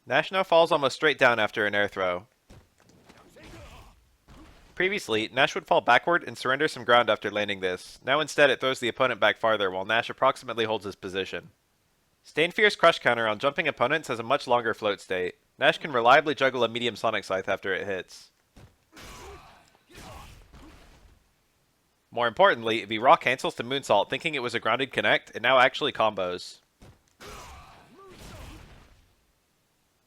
Nash now falls almost straight down after an air throw. Previously, Nash would fall backward and surrender some ground after landing this. Now instead it throws the opponent back farther while Nash approximately holds his position. Staying Fierce Crush counter on jumping opponents has a much longer float state. Nash can reliably juggle a medium Sonic Scythe after it hits. More importantly, if he raw cancels to Moonsault thinking it was a grounded connect, it now actually combos.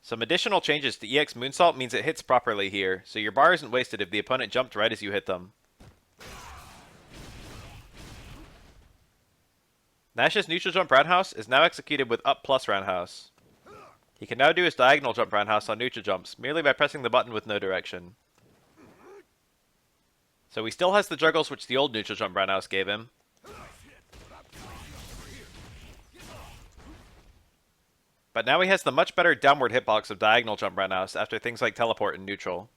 Some additional changes to EX Moonsault means it hits properly here, so your bar isn't wasted if the opponent jumped right as you hit them. Nash's neutral jump roundhouse is now executed with up plus roundhouse. He can now do his diagonal jump roundhouse on neutral jumps, merely by pressing the button with no direction. So he still has the juggles which the old neutral jump roundhouse gave him. But now he has the much better downward hitbox of diagonal jump roundhouse after things like teleport and neutral.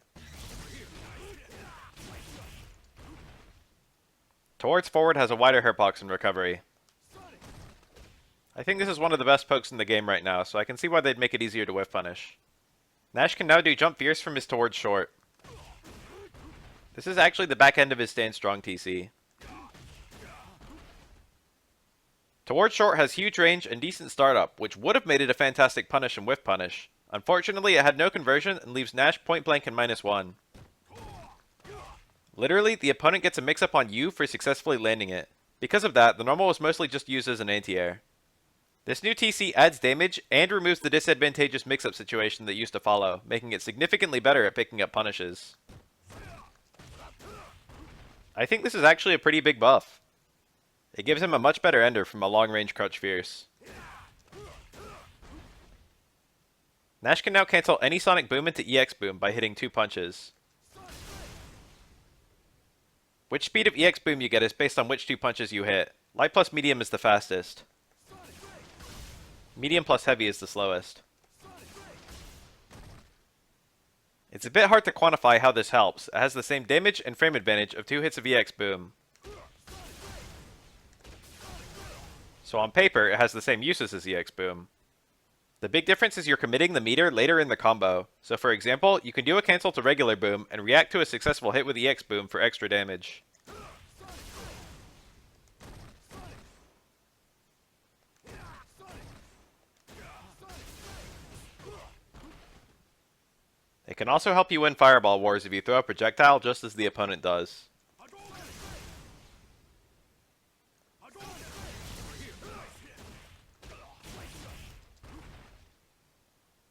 Towards forward has a wider hitbox and recovery. I think this is one of the best pokes in the game right now, so I can see why they'd make it easier to whiff punish. Nash can now do jump fierce from his towards short. This is actually the back end of his stand strong TC. Towards short has huge range and decent startup, which would have made it a fantastic punish and whiff punish. Unfortunately, it had no conversion and leaves Nash point blank and -1. Literally, the opponent gets a mix-up on you for successfully landing it. Because of that, the normal was mostly just used as an anti-air. This new TC adds damage and removes the disadvantageous mix-up situation that used to follow, making it significantly better at picking up punishes. I think this is actually a pretty big buff. It gives him a much better ender from a long-range crouch fierce. Nash can now cancel any Sonic Boom into EX Boom by hitting 2 punches. Which speed of EX Boom you get is based on which 2 punches you hit. Light plus medium is the fastest. Medium plus heavy is the slowest. It's a bit hard to quantify how this helps. It has the same damage and frame advantage of 2 hits of EX Boom. So on paper, it has the same uses as EX Boom. The big difference is you're committing the meter later in the combo. So for example, you can do a cancel to regular Boom and react to a successful hit with EX Boom for extra damage. It can also help you win Fireball Wars if you throw a projectile just as the opponent does.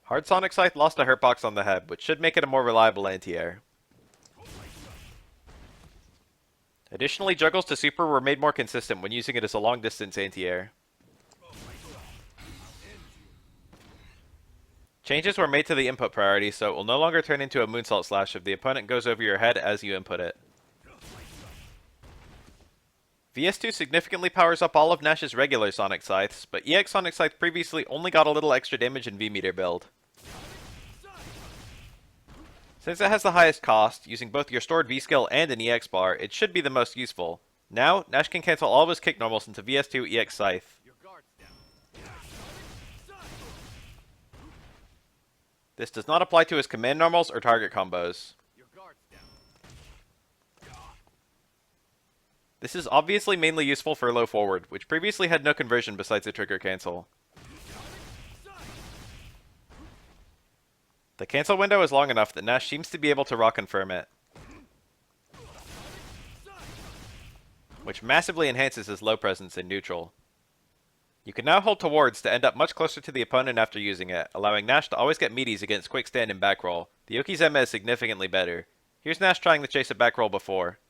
Hard Sonic Scythe lost a hurtbox on the head, which should make it a more reliable anti-air. Additionally, juggles to super were made more consistent when using it as a long-distance anti-air. Changes were made to the input priority, so it will no longer turn into a moonsault slash if the opponent goes over your head as you input it. VS2 significantly powers up all of Nash's regular Sonic Scythes, but EX Sonic Scythe previously only got a little extra damage in V-meter build. Since it has the highest cost, using both your stored V-skill and an EX bar, it should be the most useful. Now, Nash can cancel all of his kick normals into VS2 EX Scythe. This does not apply to his command normals or target combos. This is obviously mainly useful for low forward, which previously had no conversion besides a trigger cancel. The cancel window is long enough that Nash seems to be able to raw confirm it, which massively enhances his low presence in neutral. You can now hold towards to end up much closer to the opponent after using it, allowing Nash to always get meaties against quick stand and back roll. The Yoki's Emma is significantly better. Here's Nash trying to chase a back roll before.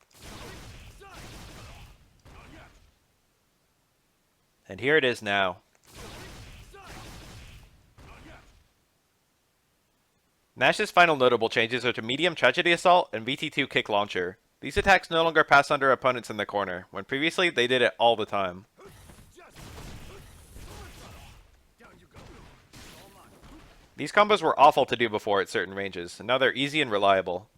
And here it is now. Nash's final notable changes are to Medium Tragedy Assault and VT2 Kick Launcher. These attacks no longer pass under opponents in the corner, when previously they did it all the time. These combos were awful to do before at certain ranges, and now they're easy and reliable.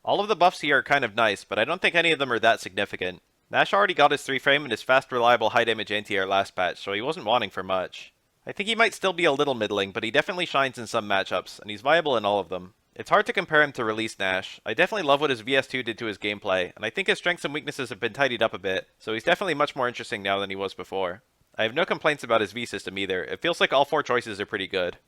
All of the buffs here are kind of nice, but I don't think any of them are that significant. Nash already got his 3 frame and his fast, reliable, high damage anti-air last patch, so he wasn't wanting for much. I think he might still be a little middling, but he definitely shines in some matchups, and he's viable in all of them. It's hard to compare him to release Nash. I definitely love what his VS2 did to his gameplay, and I think his strengths and weaknesses have been tidied up a bit, so he's definitely much more interesting now than he was before. I have no complaints about his V system either. It feels like all 4 choices are pretty good.